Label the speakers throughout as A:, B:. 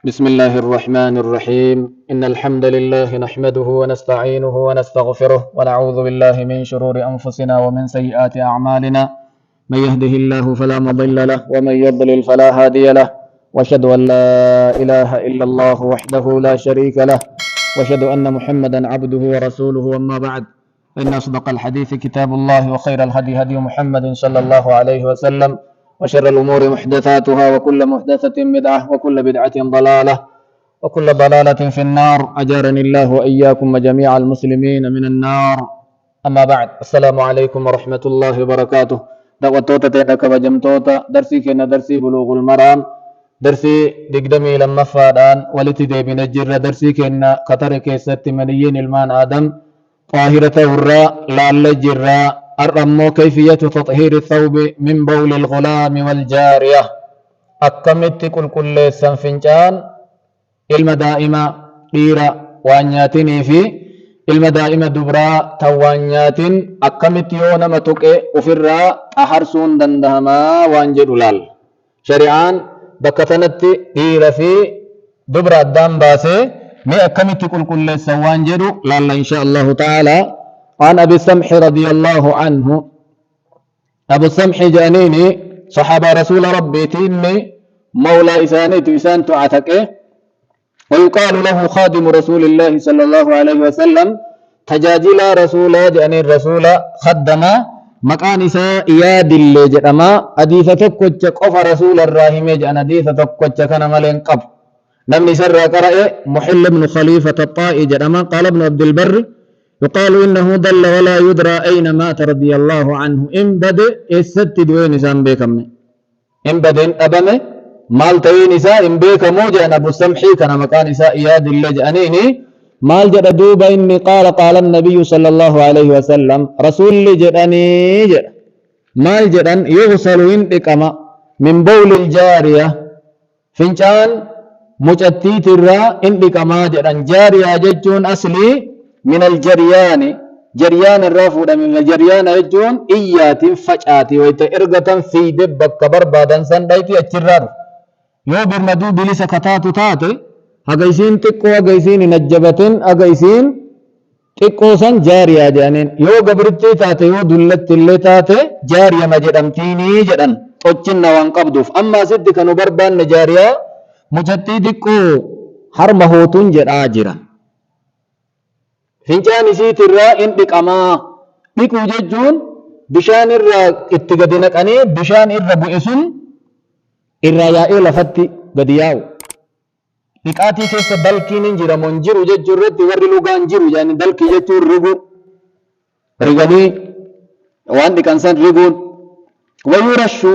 A: بسم الله الرحمن الرحيم إن الحمد لله نحمده ونستعينه ونستغفره ونعوذ بالله من شرور أنفسنا ومن سيئات أعمالنا من يهده الله فلا مضل له ومن يضلل فلا هادي له وأشهد أن لا إله إلا الله وحده لا شريك له وأشهد أن محمدا عبده ورسوله. أما بعد، إن أصدق الحديث كتاب الله وخير الهدي هدي محمد صلى الله عليه وسلم وشر الأمور محدثاتها وكل محدثة بدعة وكل بدعة ضلالة وكل ضلالة في النار. أجارني الله وإياكم وجميع المسلمين من النار. أما بعد، السلام عليكم ورحمة الله وبركاته. دعوتوتا تيدك وجمتوتا درسي كنا درسي بلوغ المرام درسي دقدمي لما فادان ولتدي من الجرة درسي كنا قطر كيست منيين المان آدم طاهرة الراء لا الجرة الرمو كيفية تطهير الثوب من بول الغلام والجارية. أكمت كل سنفنجان المدائمة ديرة وانياتني في المدائمة دبرا توانيات أكمت يونما تقي وفرا أحرسون دندهما وانجد لال شريعان بكتنت ديرة في دبرا الدام باسي مي أكمت كل سوانجد لال إن شاء الله تعالى. عن أبي السمح رضي الله عنه، أبو السمح جانيني صحابة رسول ربي تيني مولى إساني تيسان تعتكه، ويقال له خادم رسول الله صلى الله عليه وسلم تجاجل رسول جاني الرسول خدم مكان إساء إياد اللي جرما أديثة تكوچ قف رسول الراهمي جان أديثة تكوچ كان ملين قف نمني سر قرأ محل بن خليفة الطائي جرما. قال ابن عبد البر يقال إنه دل ولا يدرى أين مات رضي الله عنه. إن بدأ الست دوين نسان بيكم إن بدأ أبمه مال توين نساء إن بيكم موجة أبو السمحي كان مكان نساء إياد اللجأنيني مال جد دوبا إني قال النبي صلى الله عليه وسلم رسول لجأني جد مال جدن يغسل وينتكما من بول الجارية فنشان مجتيت الرا انتكما جدن جارية ججون أصلي من الجريان جريان الرافود من الجريان يجون إيات فجأتي ويتئرغة في دبك كبر بعدن سندايتي أجرار يو برمدو بلس كتاتو تاتي هغيسين تقو هغيسين نجبتين هغيسين تقو سن جاريا جانين يو قبرتي تاتي يو دلت اللي تاتي جاريا مجدمتيني جدن توچن نوان قبدوف. أما سدك نبربان نجاريا مجتي تقو حرمهوتون جد آجرا fincaan isiitirraa in dhiqamaa. Dhiquu jechuun bishaan irraa itti gadi naqanii bishaan irra bu'e sun irraa yaa'ee lafatti gadi yaa'u. Dhiqaatii keessa dalkiin hin jiramu hin jiru jechuu irratti warri lugaan jiru yaani dalkii jechuun rigu riganii waan dhiqan san riguun. Wayurashu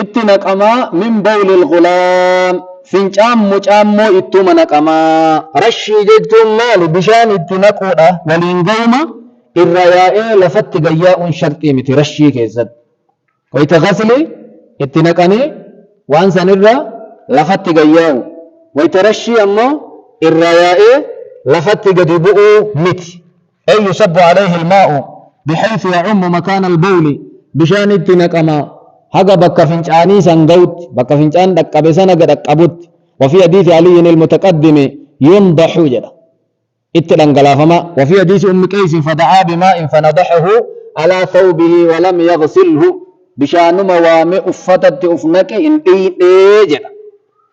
A: itti naqamaa min bawlil gulaam fincaan mucaammoo ittuma naqamaa. Rashii jechuun maali? Bishaan itti naquudha waliin gahuma irra yaa'ee lafatti gayyaa'uun sharxii miti rashii keessatti. Wayita gasli itti naqanii waan sanirra lafatti gayyaa'u. Wayita rashii ammoo irra yaa'ee lafatti gadi bu'uu miti. Ay yusabbu alayhi almaa'u bihaythu ya'ummu makaana albawli. Bishaan itti naqamaa haga bakka fincaanii san ga'utti bakka fincaan dhaqqabe sana gad dhaqqabutti. وفي حديث علي المتقدم ينضح جدا اتلنغلافما. وفي حديث أم قيس فدعا بماء فنضحه على ثوبه ولم يغسله بشان موامع أفتت أفنك إن جدا.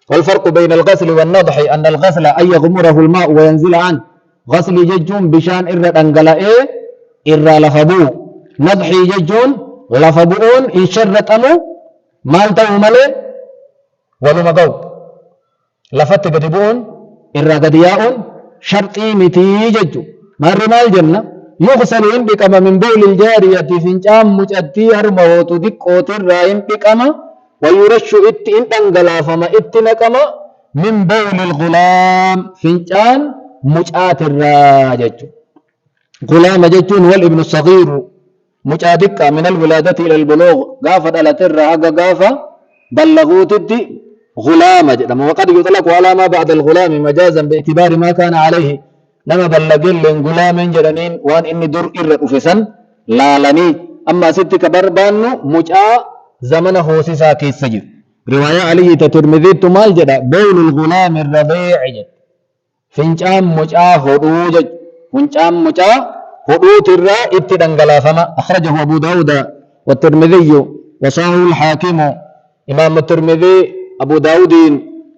A: والفرق بين الغسل والنضح أن الغسل أن يغمره الماء وينزل عنه. غسل ججون بشان إرى أنغلاء إرى لفبو. نضحي ججون لفبؤون إن شرت أمو مالته ملي ولما قوت لفت قدبون إرى قدياؤون شرطي متي ججو. مر مال جنة يغسل إنبكما من بول الجارية فنجام مجأتي هرموت دقوت الرائم بكما ويرش إت إنتنغلافما إتنكما من بول الغلام فنجان مجأت الراجج. غلام ججون والابن الصغير مجأتك من الولادة إلى البلوغ غافة على ترى غافة بلغوت الدي غلام جدما. وقد يطلق على ما بعد الغلام مجازا باعتبار ما كان عليه. لما بلغين لن غلام جدنين وان اني در افسن لالني. اما ستك بربان مجاء زمن هوسيسا كيس سجر رواية علي تترمذي تمال جدا بول الغلام الرضيع جد فنجام مجا هدوج فنجام مجا هدوت الراء ابتدنقلا فما أخرجه أبو داود والترمذي وصححه الحاكم إمام الترمذي أبو داود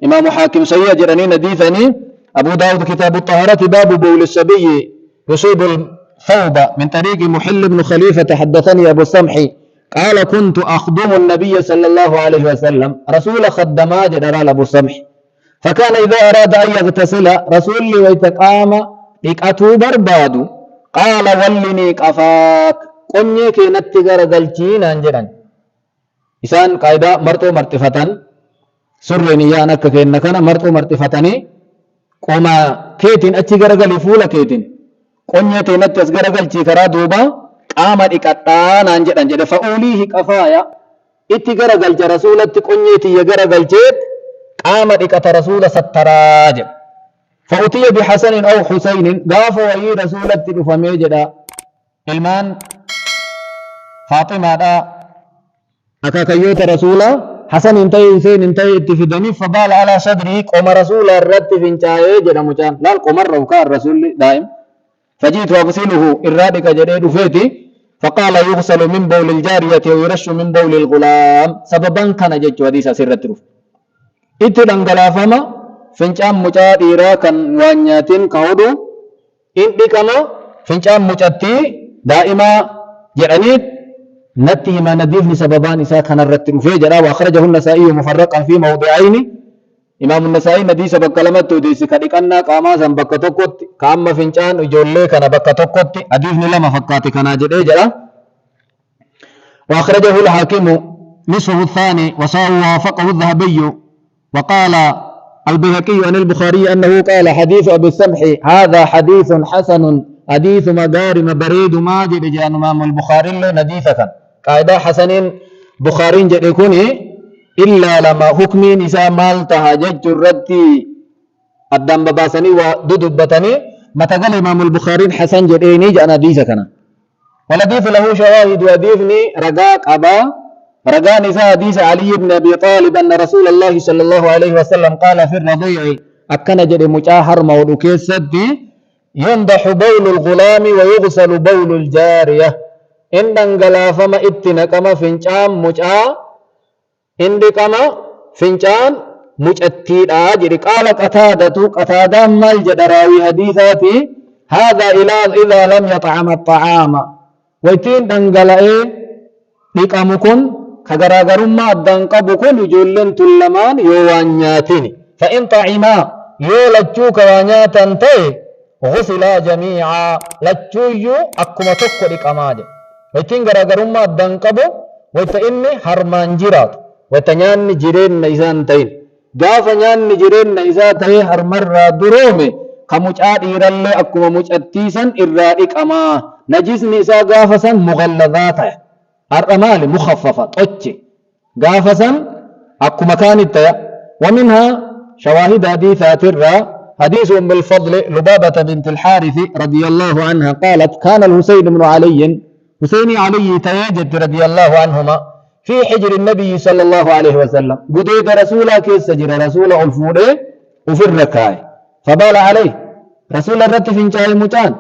A: إمام حاكم سيئ جراني نديثني أبو داود كتاب الطهارة باب بول الصبي يصيب الثوب من طريق محل بن خليفة حدثني أبو السمح قال كنت أخدم النبي صلى الله عليه وسلم رسول خدما جدرال أبو السمح فكان إذا أراد أن يغتسل رسول ويتقام إقاتو برباد قال ولني قفاك قنيك نتغر قلتين أنجران إسان قايدة مرتو مرتفتان سرني يانك كينكنا مرتو مرتفتاني قوما كيتين أتغر قلي فولا كيتين قنيك نتغر قلتي كرا دوبا قام إقاتان أنجران فأوليه قفايا اتغر قلت رسولة قنيتي يغر قلتيت قام إقات رسول ستراج فأتي بحسن أو حسين قاف وهي رسولة رفميجدا إلمان فاطمة دا أكاكيوت رسولا حسن انتهي حسين انتهي اتفدني فبال على صدري قم رسول الرد فينشاي جدا مجان لا القمر روكا الرسول دائم فجيت وأغسله إرادك جديد فيتي فقال يغسل من بول الجارية ويرش من بول الغلام سببا كان جج وديس سرت رف اتدنقلا فما فنشام مجا ديرا كان وانياتين كهدو إني كما فنشام مجاتي دائما جرانيت نتي ما نديفني سببان إساء كان الرتب في جرا وأخرجه النسائي مفرقا في موضعين إمام النسائي نديس بكلمته ديس كديكنا قاما سنبك توكوت قام فنشان وجولي كان بك توكوت أديفني لما فكاتي كان جري جرا وأخرجه الحاكم نصفه الثاني ووافقه الذهبي وقال البيهقي عن البخاري أنه قال حديث أبي السمح هذا حديث حسن حديث مغارم بريد ماجد جان إمام البخاري له نديثة قاعدة حسن بخاري جدكوني إلا لما حكمي نساء مالتها جج الردي الدم بباسني وددبتني متقل إمام البخاري حسن جديني جان نديثة والحديث له شواهد وديثني رقاق أبا رجاء نساء حديث علي بن أبي طالب أن رسول الله صلى الله عليه وسلم قال في الرضيع أكن جري مجاهر مودوك السدي ينضح بول الغلام ويغسل بول الجارية إن دنقلا فما اتنا كما فنشان مجا إن كما فنشان مجتين آجر قال قتادة مال جدراوي حديثاتي هذا إذا لم يطعم الطعام ويتين دنقلا لقامكن كغراغرما أدان قبكن يجولن تلمان يوانياتين فإن طعما يولجو كوانياتا تي غسلا جميعا لجو أكما تكو لقاماج ويتين غراغرما أدان قبو ويتإني هرمان جرات ويتنيان جرين نيزان تين غافا نيان جرين نيزان تين هرمر درومي كمجعات إيرالي أكما مجعتيسا إرائك أما نجيس نيسا غافسا مغلظات الرمال مخففة طج قافسا أكو مكان التيا ومنها شواهد حديثات حديث أم الفضل لبابة بنت الحارث رضي الله عنها قالت كان الحسين بن علي حسين علي تياجد رضي الله عنهما في حجر النبي صلى الله عليه وسلم قديد رسولا كيس سجر رسول الفوده وفي الركاي فبال عليه رسول الرت فنجاي متان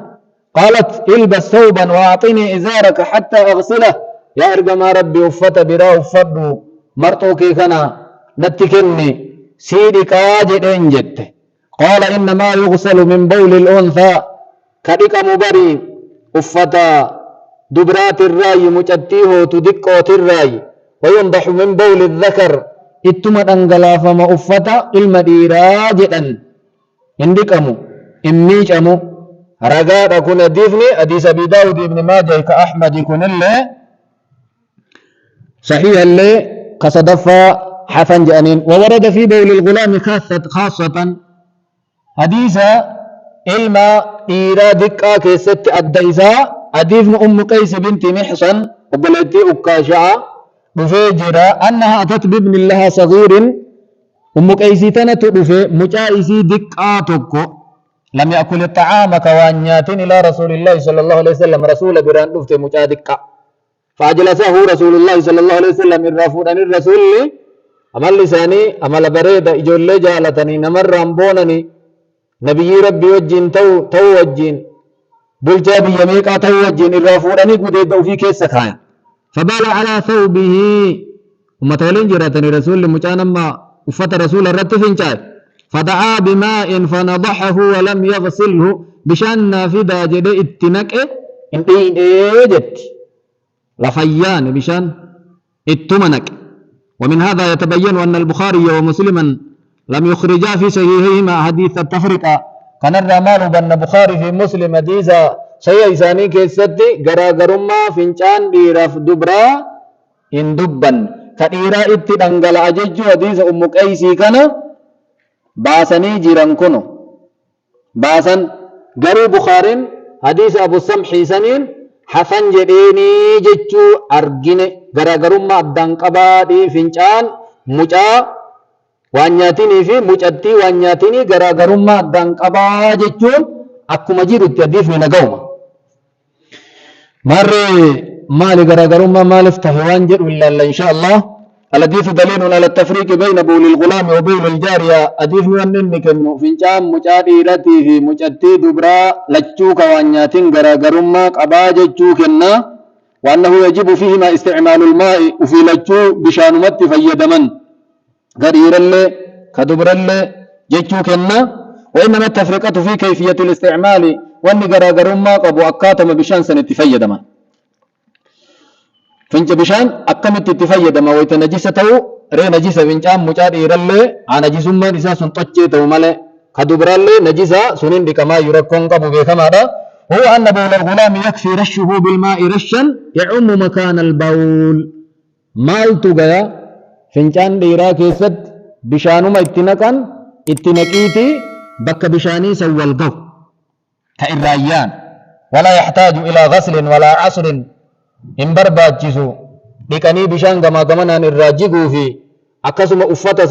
A: قالت البس ثوبا وأعطني إزارك حتى أغسله يا إرجما ربي وفت برا وفدو مرتوكي كنا نتكني سيدي كاجد انجت قال إنما يغسل من بول الأنثى كدك مبري وفتا دبرات الراي مجتيه تدقوت الراي وينضح من بول الذكر اتما انقلا فما وفتا المديرا جدا اندكمو اميجمو رقاد أكون ديفني أديس أبي داود ابن ماجه كأحمد يكون الله صحيح اللي كصدفة حسن جانين وورد في بول الغلام خاصة حديث علم إيرا دكا كيست الديسا أديفن أم قيس بنت محصن وبلتي أكاشعة بفجرة أنها أتت بابن لها صغير أم قيس تنتدفه مجائسي دكا تكو لم يأكل الطعام كوانيات إلى رسول الله صلى الله عليه وسلم رسول بران دفته مجا دكا فأجلسه رسول الله صلى الله عليه وسلم الرافود عن الرسول عمل لساني عمل بريدة إجول جالتني نمر رامبونني نبي ربي وجين تو وجين بلجا بيميقا تو وجين الرافوراني قديد في كيس خاين فبال على ثوبه ومتولين جراتني رسول مجانا ما وفت رسول الرت فينشاي فدعا بماء فنضحه ولم يغسله بشان نافذة جد اتنك انتين ايجت لفيان بشان اتمنك ومن هذا يتبين أن البخاري ومسلما لم يخرجا في صحيحهما حديث التفرقة كان الرمال بن بخاري في مسلم حديثا شيء إساني كيستي غراغرما فينشان ديراف دبرا إن دبا كديرا اتدنغل أجج حديث أم قيسي كان باسني جيران كنو باسن غري بخارين حديث أبو السمحي سنين حسن جديني جچو أرجين غراغرما أبدان قبادي فينشان مجا وانياتيني في مجتي وانياتيني غراغرما أبدان قبا جچو أكما جيرو تديف من قوما مرة مالي غراغرما مالف تهوان جر إلا إن شاء الله الحديث دليل على التفريق بين بول الغلام وبول الجارية أديف نوانني كنو فينشان مجادي رتي في مجتي دبرا لچوك وانياتين غراغرما قبا جچو كنا وأنه يجب فيهما استعمال الماء وفي لچو بشانمت فيدمن غرير اللي كدبر اللي جچو كنا وإنما التفرقة في كيفية الاستعمال وأن غراغرما قبو أكاتم بشان سنة فيدمن فنج بشان أكمت تفيدما ويتنجسته ري نجسة فنجان مجاد إيرالي عن نجسما نساء سنطجته مالي كدبر اللي نجسة سنين بكما يركون قبو بكما هو أن بول الغلام يكفي رشه بالماء رشا يعم مكان البول مال تغيا فنجان ديرا كيست بشانما اتنكان اتنكيتي بك بشاني سوى القو كإرايان ولا يحتاج إلى غسل ولا عصر إن برباجسو لكني بشان كما كمان الراجقو في أكسم أفتا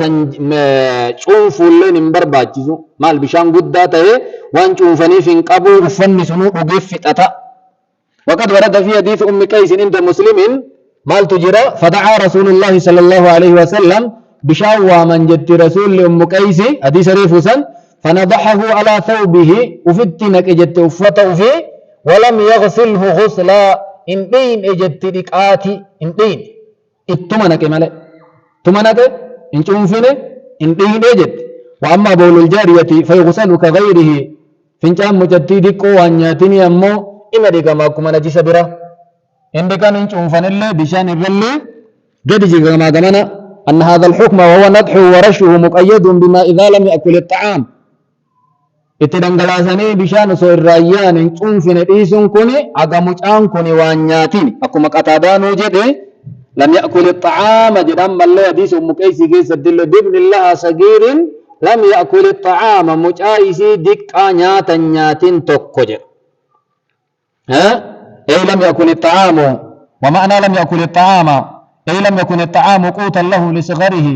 A: شوفولين إن برباجسو مال بشان قداته وان شوفني في قبو فني سنو أقفت أتا وقد ورد في حديث أم قيس عند مسلم مال تجرى فدعا رسول الله صلى الله عليه وسلم بشان ومن جت رسول أم قيس حديث ريفوسا فنضحه على ثوبه وفتنك جت أفتا فيه ولم يغسله غسلا إن دين إجت دقاتي إن دين اتمنك مالك تمنك إن شوفني إن دين إجت وأما بول الجارية فيغسل كغيره فإن مجتدك وانياتني أمو إما ديك ما كما نجس برا إن دكان إن شوفن الله بشان الرلي قد جيك ما كمانا أن هذا الحكم وهو نضحه ورشه مقيد بما إذا لم يأكل الطعام اتدنگلاسني بشان سو الرايان ان چونفن ديسون كوني اگا مچان كوني وانياتين اكو مقتادانو جده لم يأكل الطعام جدام مله حديث ام قيس كيس دل بابن الله صغير لم يأكل الطعام مچايسي دقا نياتا نياتين توكوج ها اي لم يأكل الطعام ومعنى لم يأكل الطعام اي لم يكن الطعام قوتا له لصغره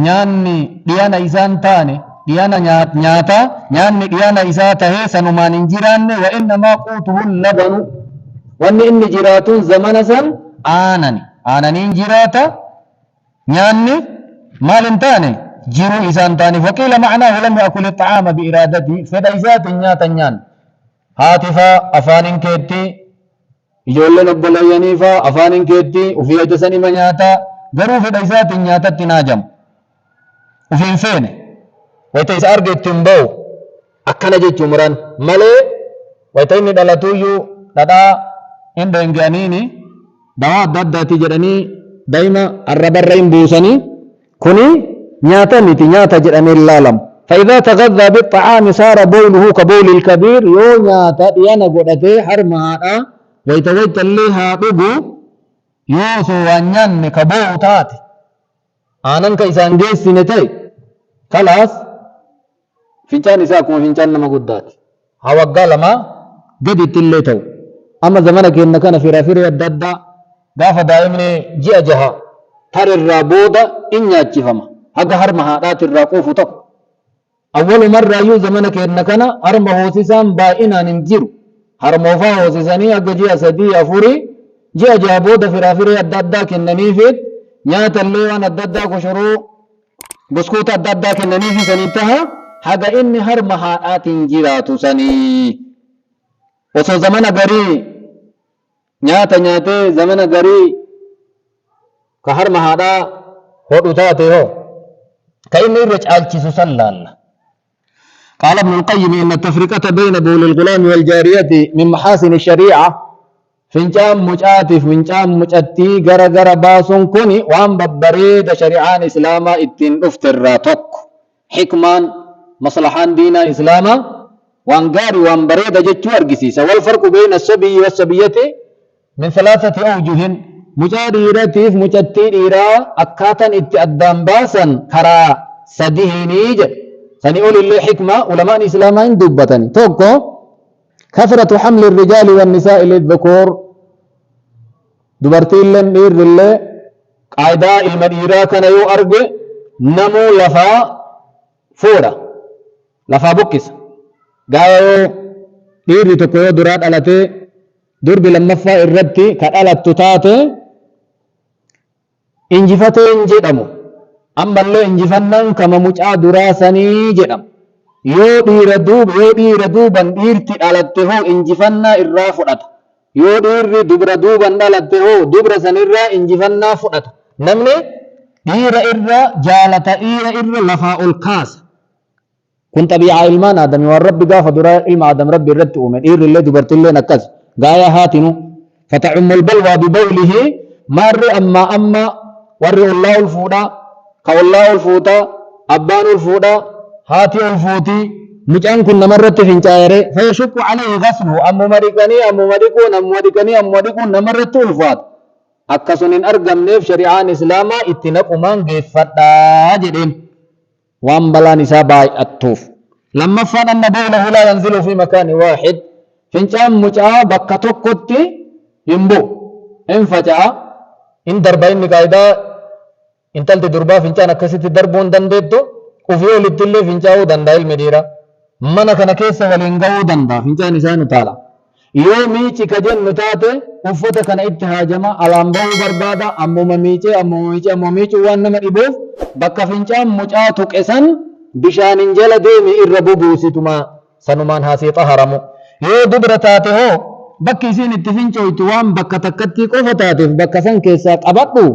A: نياني ديانا إسان تاني ديانا نياتا نياني ديانا إساته سنمان انجران وإنما قوته اللبن وأن إن جراتون زمن سن آنني انجراتا نياني مال انتاني جرو إسان تاني فقيل معناه لم يأكل الطعام بإرادته فدا إسات نياتا نيان هاتفا أفان كيتي ijoolleen obboleeyyanii faa afaanin keetti ufii hojjesanii ma nyaataa garuu fedha isaatiin nyaatatti naajamu ufiin feene wayita isa arge ittiin ba'u akkana jechuu muran malee wayita inni dhalatuyyuu dhadhaa hin dheenge'aniini dawaa adda addaati jedhanii daa'ima arrabarra hin buusanii kuni nyaata miti nyaata jedhamee ilaalamu فإذا تغذى بالطعام صار بوله كبول الكبير يو نياتا ديانا قدته حرمها ويتوجه اللي هابقو يوسو وانيان كبو تاتي آنان كيسان جيس نتاي خلاص فينچان إساكم فينچان نما قدات هوا لما قدت اللي تو أما زمانك إن كان في رافير الدادة قاف دائمني جي أجها تر الرابودة إن ياتشفما حقا هرمها رات الراقوف تق أول مرة يو زمانك إن كان هرمه سيسان بائنا ننجيرو harmoofaa hoosisanii akka ji'a sadii afurii ji'a jaha booda firaafirii adda addaa kennaniifit nyaata illee waan adda addaa koshoroo بسكوت الدادا كنني في سنتها هذا إني هرمها آتين سني وصو زمن غري نياتا زمن غري كهرمها دا هو تاتي هو كأني رجع الكيس سلال. قال ابن القيم إن التفرقة بين بول الغلام والجارية من محاسن الشريعة فنجام مجاتف فنجام مجاتي غرا غرا باسون كوني وان ببريد شريعان إسلاما اتن افتراتك حكمان مصلحان دين إسلاما وان غاري وان بريد جتشو أرقسيسا. والفرق بين الصبي والصبية من ثلاثة أوجه مجاديرتيف مجتيرا أكاتا اتأدام باسا كرا سديهنيج سنقول اللي حكمة علماء إسلاما دبتني توقو كثرة حمل الرجال والنساء للذكور دبرتين لن دير اللي قاعدة المديرة كان يو أرق نمو لفا فورا لفا بكس قايو دير تقوى درات على درب لمفا الربتي كالالة تتاتي انجفتين جدمو أما اللي انجفنن كما مجأ دراسني جدم yoo dhiira duuban dhiirti dhalatte hoo injifannaa irraa fudhata yoo dhiirri dubra duuban dhalatte hoo dubra sanirraa injifannaa fudhata. Namni dhiira irra jaalata dhiira irra lafaa ol kaasa kun xabiicaa ilmaan aadamii waan rabbi gaafa dura ilma aadam rabbi irratti uume dhiirri illee dubartilleen akkas gaaya haatinu fatacummu albalwaa bibawlihi maarri amma warri ollaa ol fuudha ka ollaa ol fuuta abbaan ol fuudha هاتي الفوتي مجان كن نمرت فينجايره فيشك عليه غسله أمو مريكني نمرت الفات أكسنين أرقم نيف شريعان إسلاما اتنق من قفتا جدين وان بلا نسابا التوف لما فان النبوله لا ينزل في مكان واحد فينجان مجان بكتوكت ينبو انفجع ان دربين قايدا انتلت دربا فينجان أكسيت دربون دندتو وفي ولدتله فينجاو دندايل مديرة منا كنا كيسا ولينجاو دندا فينجان إسان تالا يومي تكجن نتاته وفتا كنا اتهاجما الامبو بربادا أمو مميچه وانما إبوف بكا فينجان مجاتك إسان بشان انجل ديمي إربو بوسيتما سنمان هاسي طهرمو يو دبرتاته هو بكي سين اتفنچو اتوام بكا تكتي قفتاته بكا سن كيسا قبطو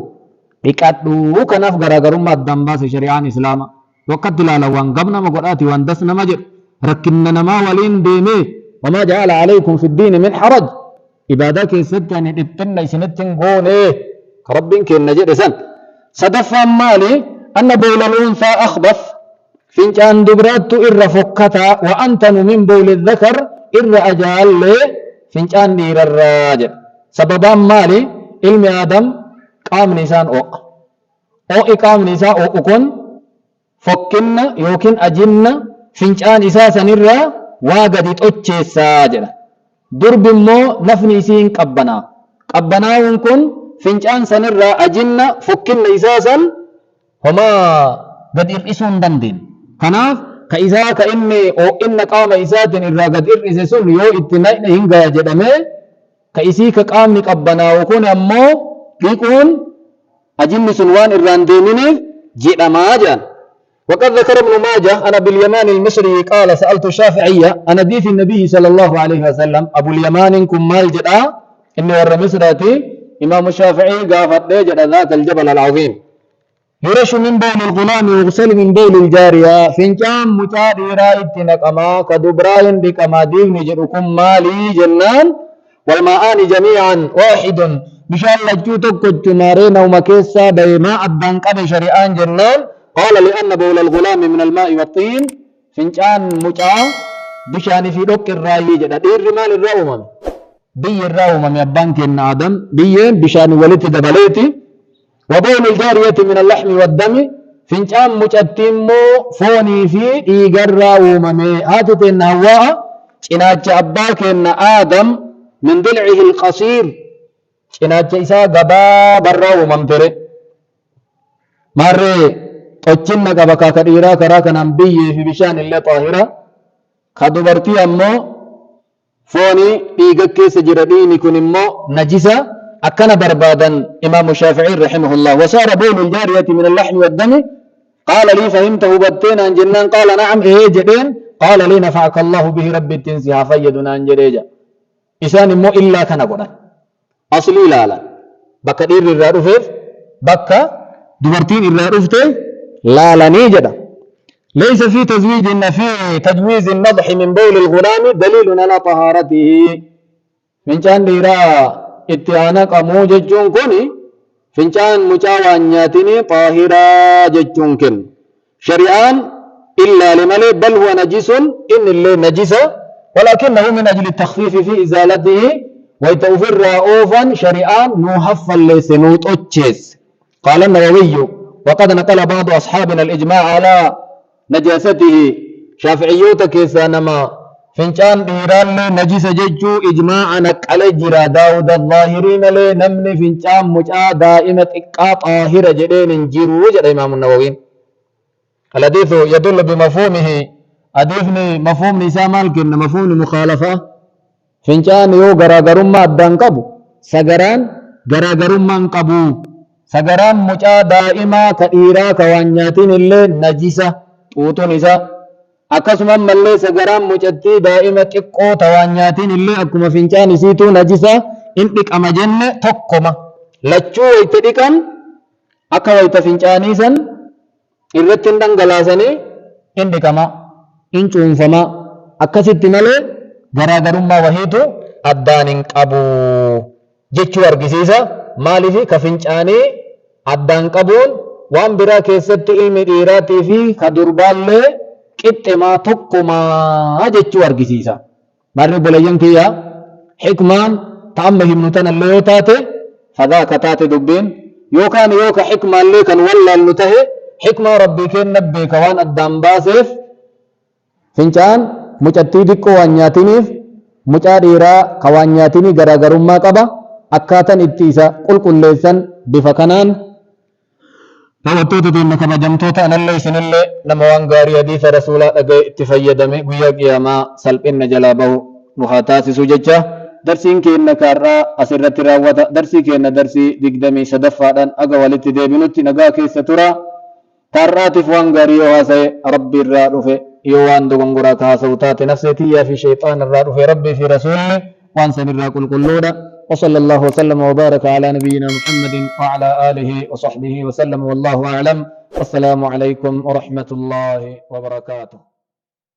A: بكاتو كناف غرغرم الدنباس شريعان إسلاما وقت لا لوان قبنا مقراتي وان دسنا مجر ركننا ما ولين ديمي وما جعل عليكم في الدين من حرج إبادك ستة نتبتن سنتين قوني كربين كين نجر سن صدفا مالي أن بول الأنثى أخبث فينجان دبرات إر فكتا وأنتن من بول الذكر إر أجال فينجان دير الراجل سببا مالي علم آدم قام نسان أو إقام نساء أكون فكنا يوكن أجنة فينجان إساسا نرى واقدت أتشيسا جرى درب مو نفني سين قبنا ونكن فينجان سنرى أجنة فكنا إساسا هما قد إرئسون دندين كناف كإذا كإني أو إن قام إسات نرى قد إرئسون يو اتنائن هنگا جدمي كإسي كقام قبنا وكن أمو بيكون أجنة سنوان الراندينين جدما جان. وقد ذكر ابن ماجه أنا باليمان المصري قال سألت الشافعية أنا دي في النبي صلى الله عليه وسلم أبو اليمان كم مال جدا إني ور مصراتي إمام الشافعي قافت لي جدا ذاك الجبل العظيم يرش من بول الغلام ويغسل من بول الجارية فينجان متادي رايت نقما كدبراين بكما دين جركم مالي جنان والماءان جميعا واحد بشان لجوتك كنت مارين ومكيسا بما أبدان قد شريعان جنان قال لأن بول الغلام من الماء والطين فنجان مجا بشان في دوك الراي جدا دير مال الراومم بي الراومم يبان كن آدم بي بشان ولت دبليتي وبول الجارية من اللحم والدم فنجان مجتمو فوني في إيقر راومم هاتت النهواء چناج أباك إن آدم من ضلعه القصير چناج إسا قبا براومم تري ماري قچنا قبكا كديرا كراكا نبي في بشان الله طاهرة كدبرتي أمو فوني إيقاك سجردين كن أمو نجسة أكنا بربادا إمام الشافعي رحمه الله وصار بول الجارية من اللحم والدم قال لي فهمته بتين عن جنان قال نعم إيه جدين قال لي نفعك الله به ربي تنسيها فيدنا عن جريجا إسان مو إلا كان قرأ أصلي لا لا بكا دير الرادوفيف بكا دبرتين الرادوفته لا لا نيجدا ليس في تزويج إن في تجويز النضح من بول الغلام دليل على طهارته فنجان ديرا اتعانا قمو ججون كوني فنجان مجاوان نياتني طاهرا ججون كن شريان إلا لملي بل هو نجس إن اللي نجس ولكنه من أجل التخفيف في إزالته ويتوفر رؤوفا شريان نوحفا لسنوت أتشيس قال النووي وقد نقل بعض أصحابنا الإجماع على نجاسته شافعيوتك سانما فنجان ديران نجس ججو إجماع نقل جرا داود الظاهرين لي نمني فنجان مجا دائمة إقاط طاهر جدين جيرو جد إمام النووي الحديث يدل بمفهومه أدفني مفهوم نسامال كن مفهوم المخالفة فنجان يو غراغرم ما أدان قبو سغران غراغرم من قبو سغران مجا دائما كإيرا كوانياتين اللي نجسة طوتون إسا أكسما ملي سغران مجتي دائما تقو توانياتين اللي أكما فنجان سيتو نجسة انتك أما جنة تقما لچو ويتدكم أكا ويتفنجاني سن irratti dhangalaasanii hin dhiqama hin cuunfama akkasitti malee garaagarummaa wahiitu addaan hin qabu jechuu argisiisa maaliif ka fincaanii addaan qabuun waan biraa keessatti ilmi dhiiraatii fi ka durbaallee qixxemaa tokkumaa jechuu argisiisa marri bolayyan kiyya hikmaan ta'amma himnu tanallee yoo taate fagaa ka taate dubbiin yookaan yoo ka hikmaallee kan wallaallu tahe حكمة ربي كن نبي كوان الدم باسف فنجان مجتي ديكو وانياتينيف مجاريرا كوانياتيني غراغرم ما قبا أكاتن اتيسا قل ليسن بفكنان فوتوتو دين نكما جمتوتا أنا اللي سن اللي نموان غاري حديث رسولا أغي اتفيدمي ويا قياما سلبين جلابه نخاتاسي سججة درسين كينا كارا أسرت راوتا درسي كينا درسي دقدمي صدفادان أغا والتي ديبنوتي نغا كيسا ترى تراتف وان غاريو هاسي ربي الرادوفي يوان دوغنغورا كاسوتات نفسيتي يا في شيطان الرادوفي ربي في رسوله وان سن الراقل كلودا وصلى الله وسلم وبارك على نبينا محمد وعلى آله وصحبه وسلم والله أعلم والسلام عليكم ورحمة الله وبركاته